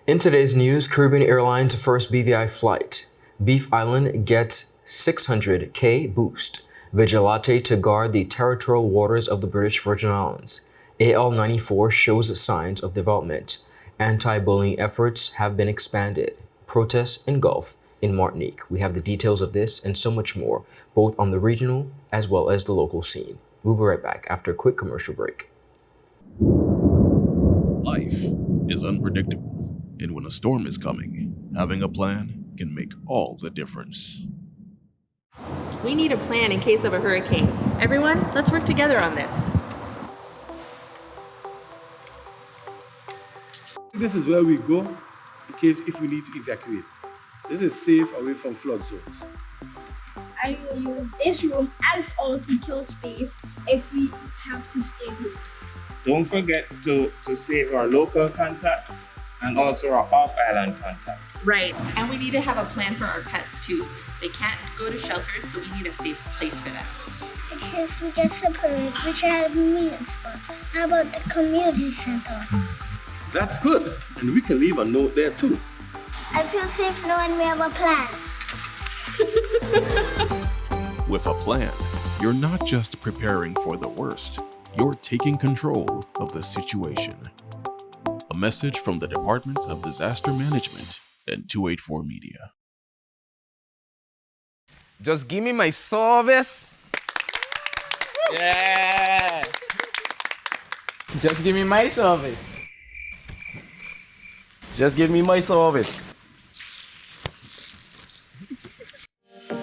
In today's news, Caribbean Airlines first BVI flight. Beef Island gets 600K boost. VIGILATE to guard the territorial waters of the British Virgin Islands. AL-94 shows signs of development. Anti-bullying efforts have been expanded. Protests ENGULF in Martinique. We have the details of this and so much more, both on the regional as well as the local scene. We'll be right back after a quick commercial break. Life is unpredictable. And when a storm is coming, having a plan can make all the difference. We need a plan in case of a hurricane. Everyone, let's work together on this. This is where we go in case if we need to evacuate. This is safe away from flood zones. I will use this room as our secure space if we have to stay home. Don't forget to save our local contacts and also our off-island contacts. Right, and we need to have a plan for our pets too. They can't go to shelters, so we need a safe place for them. In case we get separated, we should have a meeting spot. How about the community center? That's good, and we can leave a note there too. I feel safe knowing we have a plan. With a plan, you're not just preparing for the worst, you're taking control of the situation. A message from the Department of Disaster Management and 284 Media. Just give me my service. Yeah. Just give me my service. Just give me my service.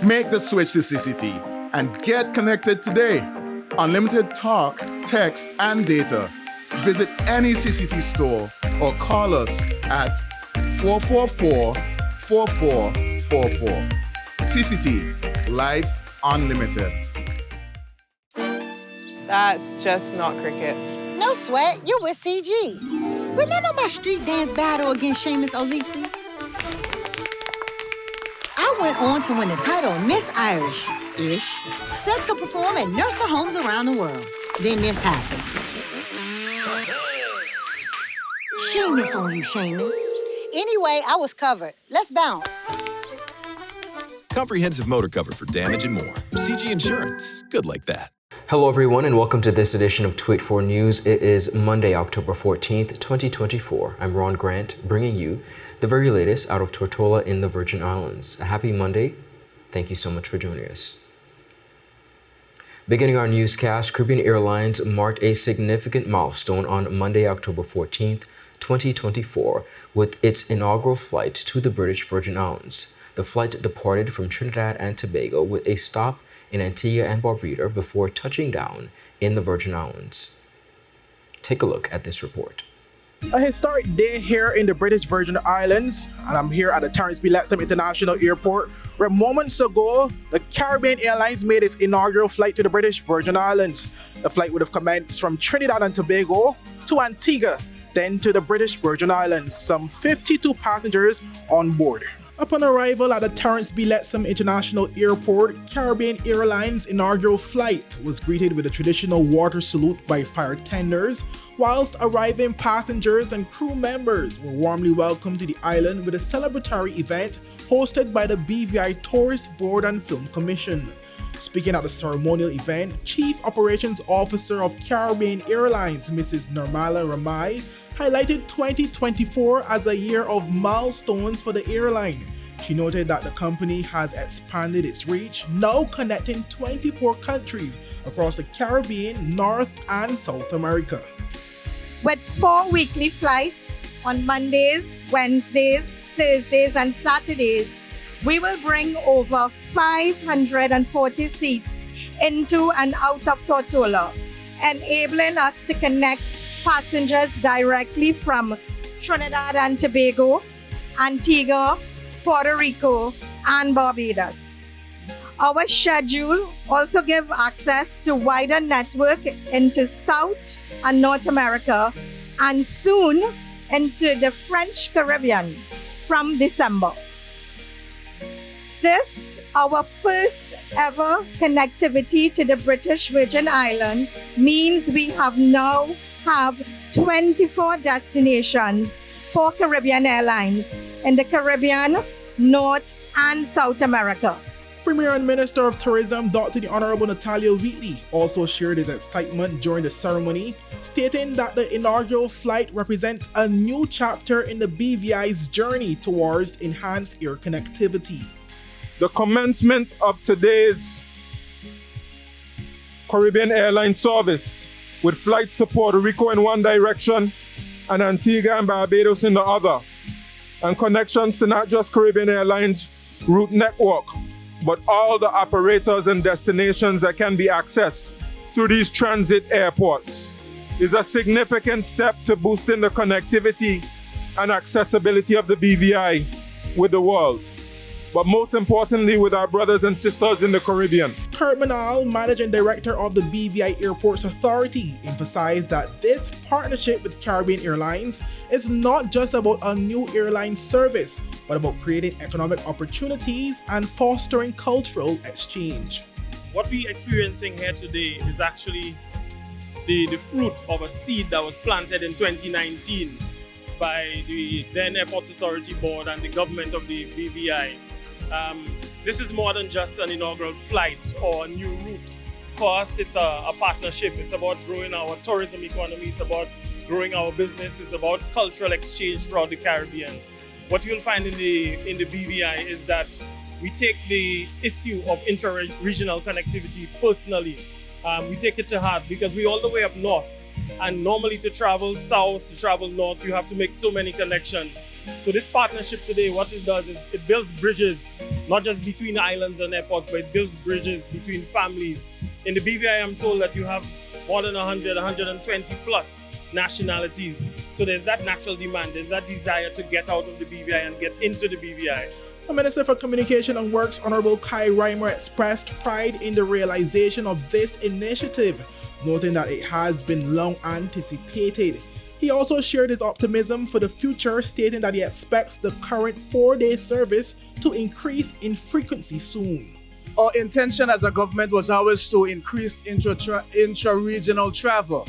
Make the switch to CCT and get connected today. Unlimited talk, text, and data. Visit any CCT store or call us at 444-4444. CCT, Life Unlimited. That's just not cricket. No sweat, you're with CG. Remember my street dance battle against Seamus O'Leapsy? I went on to win the title Miss Irish-ish, set to perform at nursing homes around the world. Then this happened. Seamus on you, Seamus. Anyway, I was covered. Let's bounce. Comprehensive motor cover for damage and more. CG Insurance. Good like that. Hello everyone and welcome to this edition of 284 News. It is Monday, October 14th, 2024. I'm Ron Grant, bringing you the very latest out of Tortola in the Virgin Islands. A happy Monday. Thank you so much for joining us. Beginning our newscast, Caribbean Airlines marked a significant milestone on Monday, October 14th, 2024, with its inaugural flight to the British Virgin Islands. The flight departed from Trinidad and Tobago with a stop in Antigua and Barbuda before touching down in the Virgin Islands. Take a look at this report. A historic day here in the British Virgin Islands, and I'm here at the Terrence B. Lettsome International Airport, where moments ago, the Caribbean Airlines made its inaugural flight to the British Virgin Islands. The flight would have commenced from Trinidad and Tobago to Antigua, then to the British Virgin Islands, some 52 passengers on board. Upon arrival at the Terrence B. Lettsome International Airport, Caribbean Airlines' inaugural flight was greeted with a traditional water salute by fire tenders, whilst arriving passengers and crew members were warmly welcomed to the island with a celebratory event hosted by the BVI Tourist Board and Film Commission. Speaking at the ceremonial event, Chief Operations Officer of Caribbean Airlines, Mrs. Nirmala Ramai, highlighted 2024 as a year of milestones for the airline. She noted that the company has expanded its reach, now connecting 24 countries across the Caribbean, North and South America. With 4 weekly flights on Mondays, Wednesdays, Thursdays and Saturdays, we will bring over 540 seats into and out of Tortola, enabling us to connect passengers directly from Trinidad and Tobago, Antigua, Puerto Rico, and Barbados. Our schedule also gives access to wider network into South and North America, and soon into the French Caribbean from December. This, our first ever connectivity to the British Virgin Islands, means we have 24 destinations 4 Caribbean airlines in the Caribbean, North and South America. Premier and Minister of Tourism Dr. the Honorable Natalia Wheatley also shared his excitement during the ceremony, stating that the inaugural flight represents a new chapter in the BVI's journey towards enhanced air connectivity. The commencement of today's Caribbean airline service, with flights to Puerto Rico in one direction and Antigua and Barbados in the other, and connections to not just Caribbean Airlines route network, but all the operators and destinations that can be accessed through these transit airports, is a significant step to boosting the connectivity and accessibility of the BVI with the world, but most importantly with our brothers and sisters in the Caribbean. Kurt Manal, Managing Director of the BVI Airports Authority, emphasized that this partnership with Caribbean Airlines is not just about a new airline service, but about creating economic opportunities and fostering cultural exchange. What we're experiencing here today is actually the fruit of a seed that was planted in 2019 by the then Airports Authority Board and the government of the BVI. This is more than just an inaugural flight or a new route. For us, it's a partnership. It's about growing our tourism economy. It's about growing our business. It's about cultural exchange throughout the Caribbean. What you'll find in the BVI is that we take the issue of inter-regional connectivity personally. We take it to heart because we're all the way up north. And normally to travel south, to travel north, you have to make so many connections. So this partnership today, what it does is it builds bridges, not just between islands and airports, but it builds bridges between families. In the BVI, I'm told that you have more than 120 plus nationalities. So there's that natural demand, there's that desire to get out of the BVI and get into the BVI. The Minister for Communication and Works, Honorable Kai Reimer, expressed pride in the realization of this initiative, noting that it has been long anticipated. He also shared his optimism for the future, stating that he expects the current 4-day service to increase in frequency soon. Our intention as a government was always to increase intra-regional travel.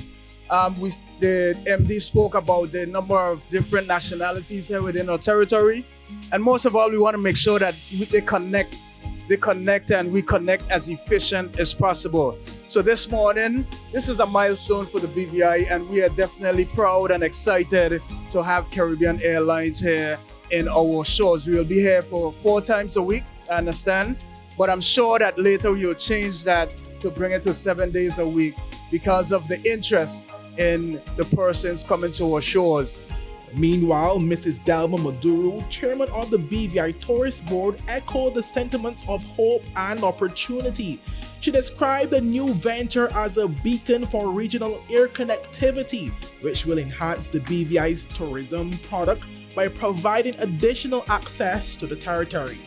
The MD spoke about the number of different nationalities here within our territory. And most of all, we want to make sure that they connect and we connect as efficient as possible. So this morning, this is a milestone for the BVI, and we are definitely proud and excited to have Caribbean Airlines here in our shores. We will be here for 4 times a week, I understand, but I'm sure that later we will change that to bring it to 7 days a week because of the interest in the persons coming to our shores. Meanwhile, Mrs. Delma Maduro, chairman of the BVI Tourist Board, echoed the sentiments of hope and opportunity. She described the new venture as a beacon for regional air connectivity, which will enhance the BVI's tourism product by providing additional access to the territory.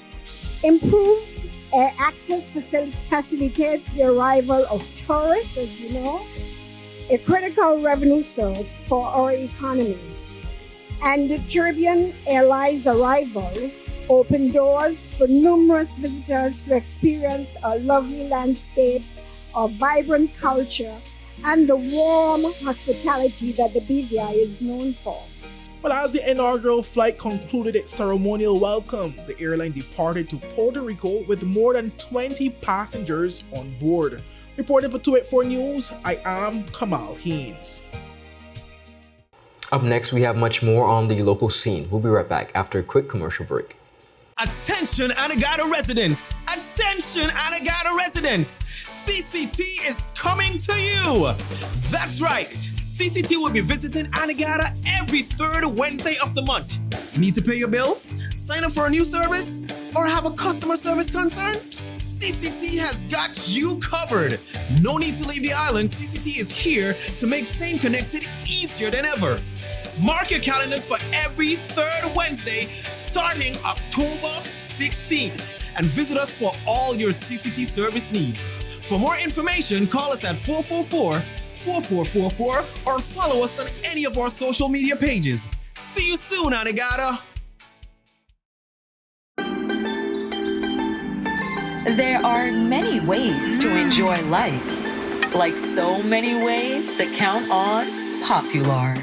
Improved air access facilitates the arrival of tourists, as you know, a critical revenue source for our economy. And the Caribbean Airlines arrival opened doors for numerous visitors to experience our lovely landscapes, our vibrant culture, and the warm hospitality that the BVI is known for. Well, as the inaugural flight concluded its ceremonial welcome, the airline departed to Puerto Rico with more than 20 passengers on board. Reporting for 284 News, I am Kamal Haynes. Up next, we have much more on the local scene. We'll be right back after a quick commercial break. Attention Anegada residents! Attention Anegada residents! CCT is coming to you! That's right! CCT will be visiting Anegada every 3rd Wednesday of the month. Need to pay your bill? Sign up for a new service? Or have a customer service concern? CCT has got you covered. No need to leave the island. CCT is here to make staying connected easier than ever. Mark your calendars for every 3rd Wednesday starting October 16th and visit us for all your CCT service needs. For more information, call us at 444-4444 or follow us on any of our social media pages. See you soon, Anegada! There are many ways to enjoy life, like so many ways to count on Popular.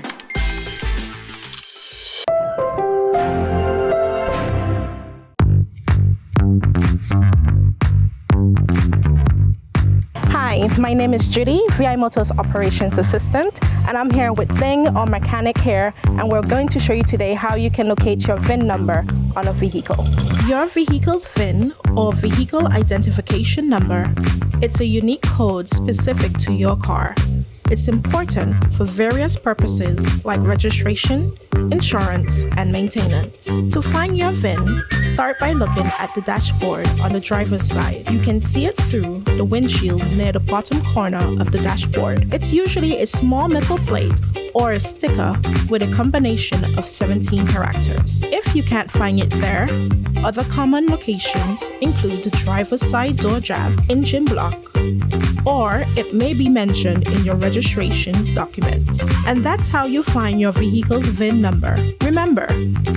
Hi, my name is Judy, VI Motors Operations Assistant, and I'm here with Ding, our mechanic here, and we're going to show you today how you can locate your VIN number on a vehicle. Your vehicle's VIN, or vehicle identification number, it's a unique code specific to your car. It's important for various purposes like registration, insurance, and maintenance. To find your VIN, start by looking at the dashboard on the driver's side. You can see it through the windshield near the bottom corner of the dashboard. It's usually a small metal plate or a sticker with a combination of 17 characters. If you can't find it there, other common locations include the driver's side door jamb, engine block, or it may be mentioned in your registration documents. And that's how you find your vehicle's VIN number. Remember,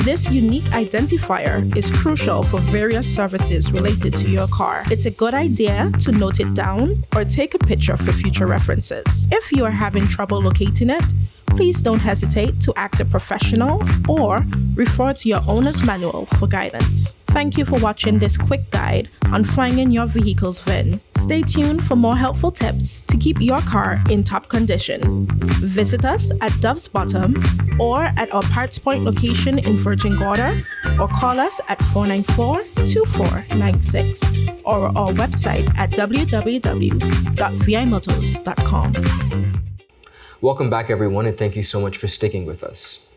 this unique identifier is crucial for various services related to your car. It's a good idea to note it down or take a picture for future references. If you are having trouble locating it, please don't hesitate to ask a professional or refer to your owner's manual for guidance. Thank you for watching this quick guide on finding your vehicle's VIN. Stay tuned for more helpful tips to keep your car in top condition. Visit us at Dove's Bottom or at our Parts Point location in Virgin Gorda, or call us at 494-2496 or our website at www.vimotors.com. Welcome back, everyone, and thank you so much for sticking with us.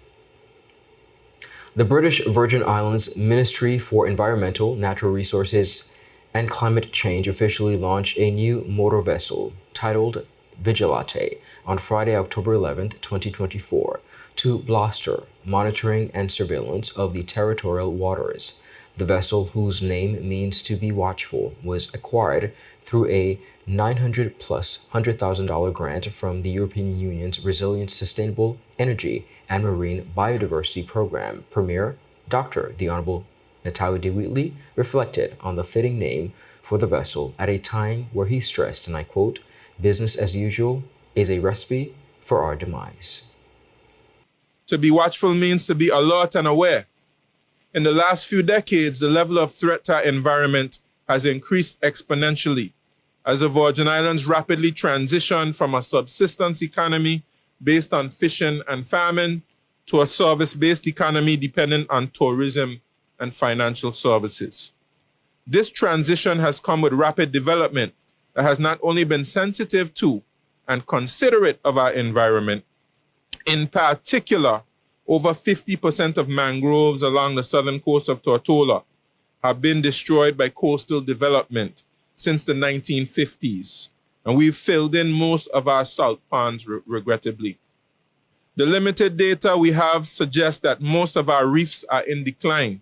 The British Virgin Islands Ministry for Environmental, Natural Resources and Climate Change officially launched a new motor vessel titled VIGILATE on Friday, October 11th, 2024, to bolster monitoring and surveillance of the territorial waters. The vessel, whose name means to be watchful, was acquired through a $900,000 grant from the European Union's Resilient Sustainable Energy and Marine Biodiversity Program. Premier Dr. the Honorable Natalie de Wheatley reflected on the fitting name for the vessel at a time where he stressed, and I quote, "Business as usual is a recipe for our demise." To be watchful means to be alert and aware. In the last few decades, the level of threat to our environment has increased exponentially as the Virgin Islands rapidly transition from a subsistence economy based on fishing and farming to a service-based economy dependent on tourism and financial services. This transition has come with rapid development that has not only been sensitive to and considerate of our environment. In particular, over 50% of mangroves along the southern coast of Tortola have been destroyed by coastal development since the 1950s, and we've filled in most of our salt ponds, regrettably. The limited data we have suggests that most of our reefs are in decline.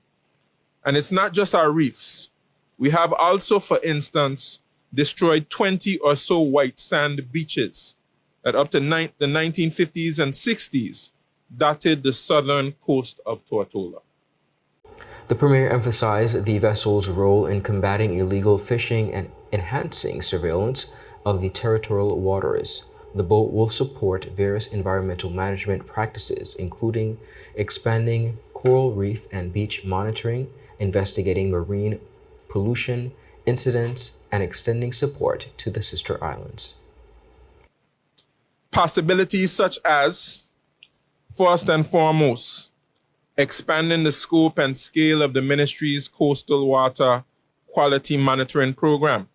And it's not just our reefs. We have also, for instance, destroyed 20 or so white sand beaches that up to the 1950s and 60s dotted the southern coast of Tortola. The Premier emphasized the vessel's role in combating illegal fishing and enhancing surveillance of the territorial waters. The boat will support various environmental management practices, including expanding coral reef and beach monitoring, investigating marine pollution incidents, and extending support to the sister islands. Possibilities such as, first and foremost, expanding the scope and scale of the ministry's coastal water quality monitoring program,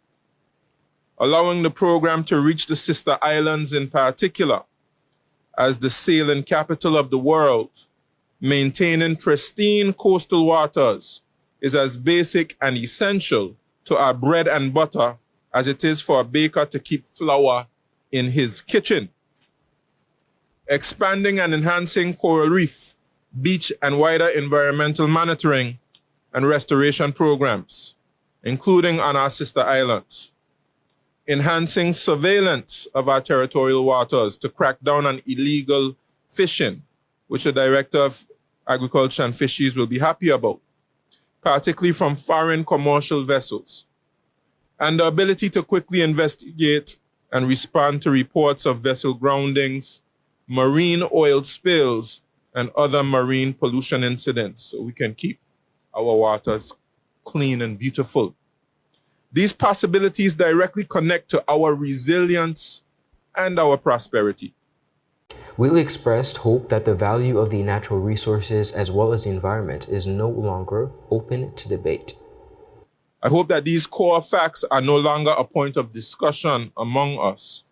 allowing the program to reach the sister islands in particular. As the sailing capital of the world, maintaining pristine coastal waters is as basic and essential to our bread and butter as it is for a baker to keep flour in his kitchen. Expanding and enhancing coral reef, beach, and wider environmental monitoring and restoration programs, including on our sister islands. Enhancing surveillance of our territorial waters to crack down on illegal fishing, which the Director of Agriculture and Fisheries will be happy about, particularly from foreign commercial vessels. And the ability to quickly investigate and respond to reports of vessel groundings, marine oil spills, and other marine pollution incidents so we can keep our waters clean and beautiful. These possibilities directly connect to our resilience and our prosperity. Wheatley expressed hope that the value of the natural resources as well as the environment is no longer open to debate. I hope that these core facts are no longer a point of discussion among us,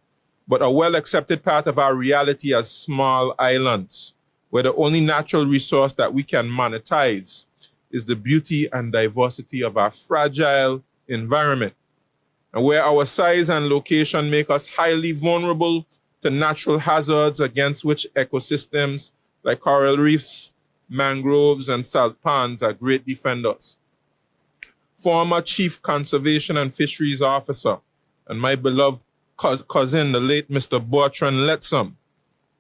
but a well-accepted part of our reality as small islands, where the only natural resource that we can monetize is the beauty and diversity of our fragile environment, and where our size and location make us highly vulnerable to natural hazards against which ecosystems like coral reefs, mangroves, and salt ponds are great defenders. Former Chief Conservation and Fisheries Officer and my beloved cousin, the late Mr. Bertrand Letsom,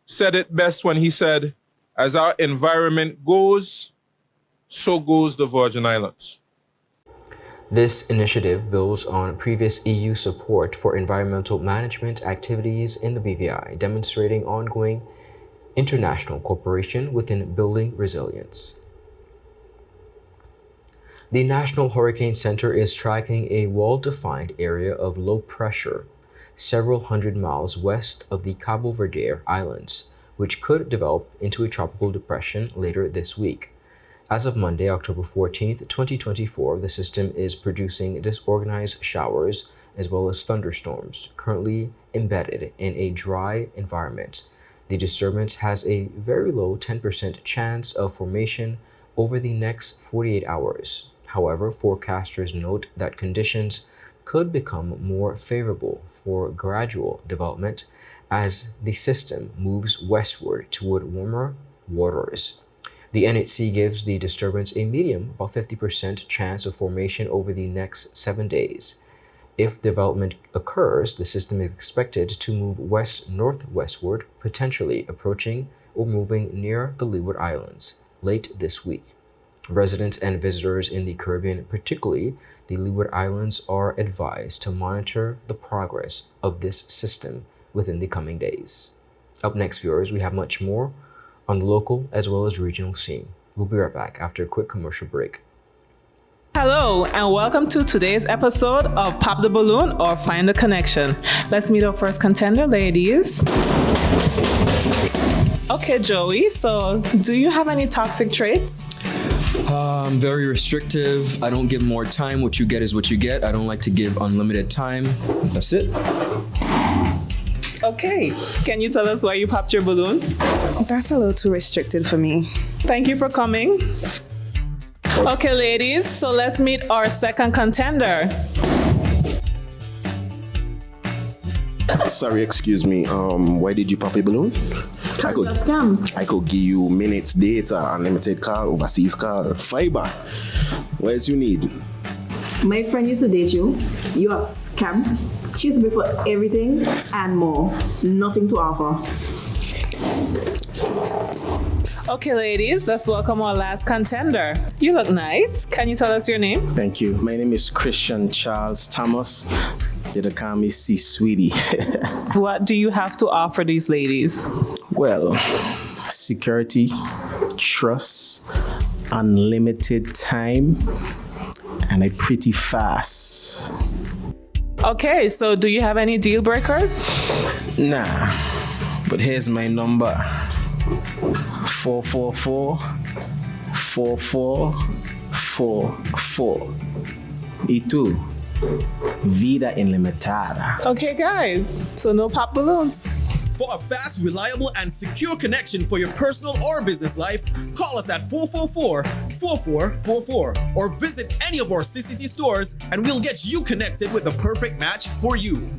said it best when he said, "As our environment goes, so goes the Virgin Islands." This initiative builds on previous EU support for environmental management activities in the BVI, demonstrating ongoing international cooperation within building resilience. The National Hurricane Center is tracking a well-defined area of low pressure several hundred miles west of the Cabo Verde Islands, which could develop into a tropical depression later this week. As of Monday, October 14th, 2024, the system is producing disorganized showers as well as thunderstorms, currently embedded in a dry environment. The disturbance has a very low 10% chance of formation over the next 48 hours. However, forecasters note that conditions could become more favorable for gradual development as the system moves westward toward warmer waters. The NHC gives the disturbance a medium, about 50% chance of formation over the next 7 days. If development occurs, the system is expected to move west-northwestward, potentially approaching or moving near the Leeward Islands late this week. Residents and visitors in the Caribbean, particularly the Leeward Islands, are advised to monitor the progress of this system within the coming days. Up next, viewers, we have much more on the local as well as regional scene. We'll be right back after a quick commercial break. Hello and welcome to today's episode of Pop the Balloon or Find the Connection. Let's meet our first contender, ladies. Okay, Joey, so do you have any toxic traits? I'm very restrictive. I don't give more time. What you get is what you get. I don't like to give unlimited time. That's it. Okay, can you tell us why you popped your balloon? That's a little too restricted for me. Thank you for coming. Okay, ladies, so let's meet our second contender. Sorry, excuse me. Why did you pop a balloon? I could give you minutes, data, unlimited call, overseas call, fiber. What else you need? My friend used to date you. You are scam. She used to be for everything and more. Nothing to offer. Okay, ladies, let's welcome our last contender. You look nice. Can you tell us your name? Thank you. My name is Christian Charles Thomas. They call me C Sweetie. What do you have to offer these ladies? Well, security, trust, unlimited time, and I'm pretty fast. Okay, so do you have any deal breakers? Nah, but here's my number. 444-4444. Y tú, vida ilimitada. Okay, guys, so no pop balloons. For a fast, reliable, and secure connection for your personal or business life, call us at 444-4444 or visit any of our CCT stores and we'll get you connected with the perfect match for you.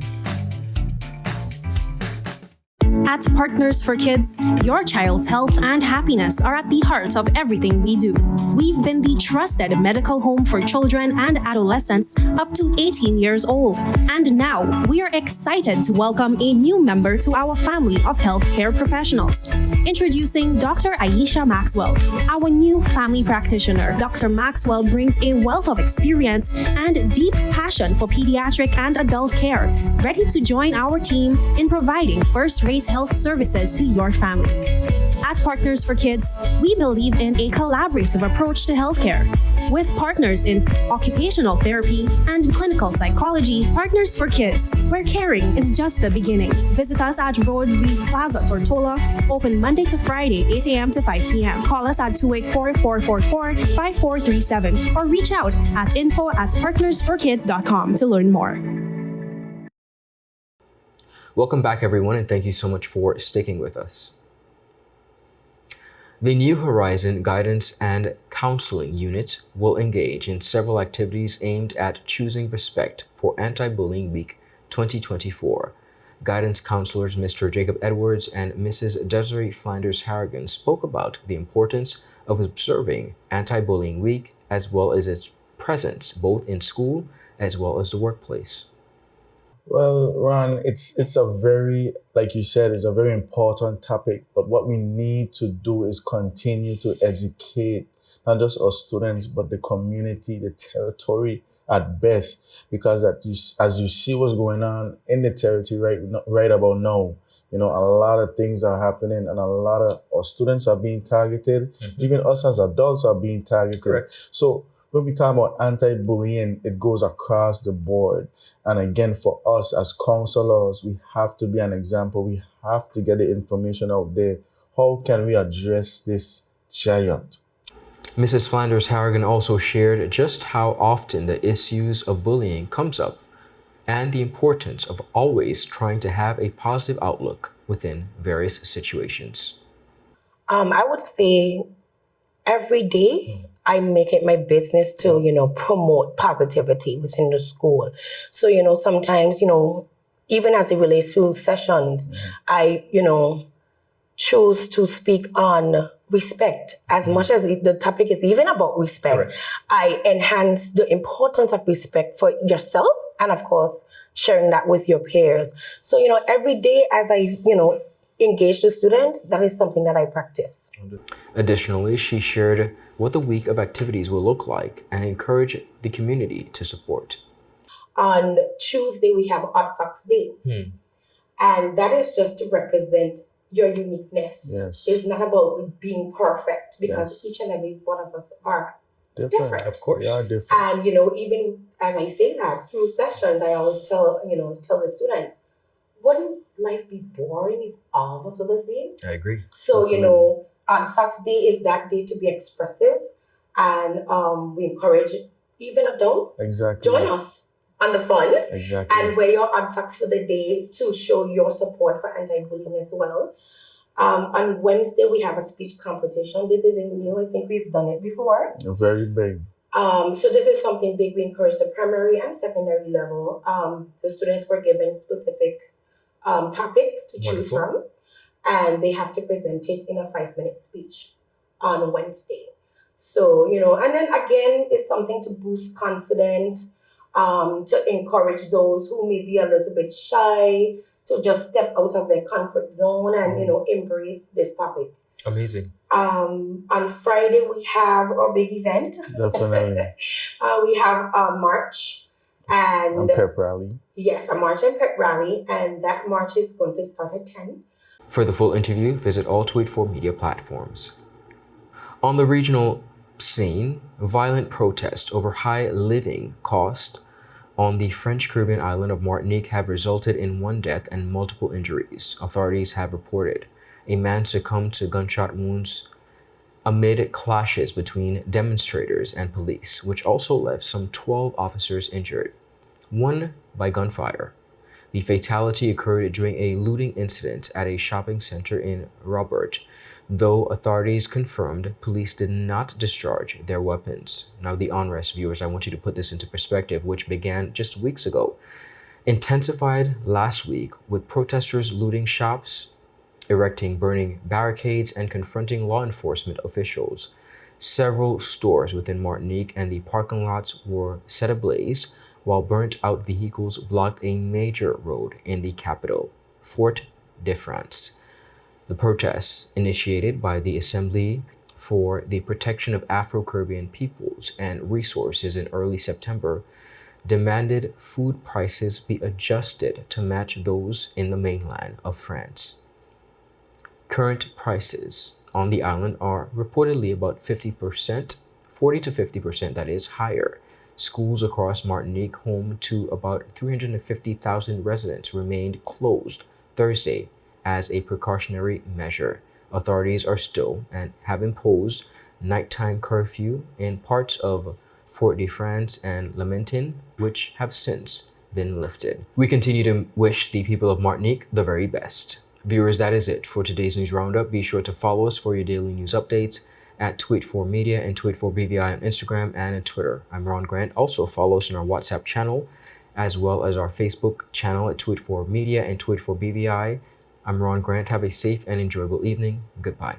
At Partners for Kids, your child's health and happiness are at the heart of everything we do. We've been the trusted medical home for children and adolescents up to 18 years old. And now, we are excited to welcome a new member to our family of healthcare professionals. Introducing Dr. Aisha Maxwell, our new family practitioner. Dr. Maxwell brings a wealth of experience and deep passion for pediatric and adult care, ready to join our team in providing first-rate health services to your family. At Partners for Kids, we believe in a collaborative approach to healthcare, With partners in occupational therapy and clinical psychology, Partners for Kids, where caring is just the beginning. Visit us at Road Reef Plaza, Tortola, open Monday to Friday, 8 a.m. to 5 p.m. Call us at 284-444-5437 or reach out at info@partnersforkids.com to learn more. Welcome back, everyone, and thank you so much for sticking with us. The New Horizon Guidance and Counseling Unit will engage in several activities aimed at choosing respect for Anti-Bullying Week 2024. Guidance counselors Mr. Jacob Edwards and Mrs. Desiree Flanders Harrigan spoke about the importance of observing Anti-Bullying Week as well as its presence both in school as well as the workplace. Well, Ron, it's a very, like you said, it's a very important topic. But what we need to do is continue to educate not just our students, but the community, the territory at best, because as you see what's going on in the territory right about now, a lot of things are happening, and a lot of our students are being targeted. Even us as adults are being targeted. Correct. So when we talk about anti-bullying, it goes across the board. And again, for us as counselors, we have to be an example. We have to get the information out there. How can we address this giant? Mrs. Flanders Harrigan also shared just how often the issues of bullying comes up and the importance of always trying to have a positive outlook within various situations. I would say every day I make it my business to, promote positivity within the school. So, sometimes, even as it relates to sessions, I, choose to speak on respect as much as the topic is even about respect. Correct. I enhance the importance of respect for yourself and, of course, sharing that with your peers. So, every day as I, engage the students, that is something that I practice. Additionally, she shared what the week of activities will look like and encourage the community to support. On Tuesday, we have Odd Socks Day. And that is just to represent your uniqueness. Yes. It's not about being perfect, because each and every one of us are different. Of course. We are different. And, even as I say that through sessions, I always tell the students, wouldn't life be boring if all of us were the same? I agree. So, on Socks Day is that day to be expressive, and we encourage even adults, join us on the fun, and wear your odd socks for the day to show your support for anti-bullying as well. On Wednesday, we have a speech competition. This isn't new. I think we've done it before. Very big. So this is something big. We encourage the primary and secondary level. The students were given specific topics to choose from, and they have to present it in a 5-minute speech on Wednesday. So, and then again, it's something to boost confidence, to encourage those who may be a little bit shy to just step out of their comfort zone and, embrace this topic. Amazing. On Friday, we have our big event. Definitely. We have a march and pep rally. Yes, a march and pep rally, and that march is going to start at 10. For the full interview, visit all 284 media platforms. On the regional scene, violent protests over high living cost on the French Caribbean island of Martinique have resulted in 1 death and multiple injuries, authorities have reported. A man succumbed to gunshot wounds amid clashes between demonstrators and police, which also left some 12 officers injured, one by gunfire. The fatality occurred during a looting incident at a shopping center in Robert, though authorities confirmed police did not discharge their weapons. Now, the unrest, viewers, I want you to put this into perspective, which began just weeks ago, intensified last week with protesters looting shops, erecting burning barricades, and confronting law enforcement officials. Several stores within Martinique and the parking lots were set ablaze, while burnt-out vehicles blocked a major road in the capital, Fort-de-France. The protests, initiated by the Assembly for the Protection of Afro-Caribbean Peoples and Resources in early September, demanded food prices be adjusted to match those in the mainland of France. Current prices on the island are reportedly about 50% 40 to 50%, that is, higher. Schools across Martinique, home to about 350,000 residents, remained closed Thursday as a precautionary measure. Authorities are still and have imposed nighttime curfew in parts of Fort-de-France and Lamentin, which have since been lifted. We continue to wish the people of Martinique the very best. Viewers, that is it for today's news roundup. Be sure to follow us for your daily news updates at Tweet4Media and Tweet4BVI on Instagram and on Twitter. I'm Ron Grant. Also follow us on our WhatsApp channel as well as our Facebook channel at Tweet4Media and Tweet4BVI. I'm Ron Grant. Have a safe and enjoyable evening. Goodbye.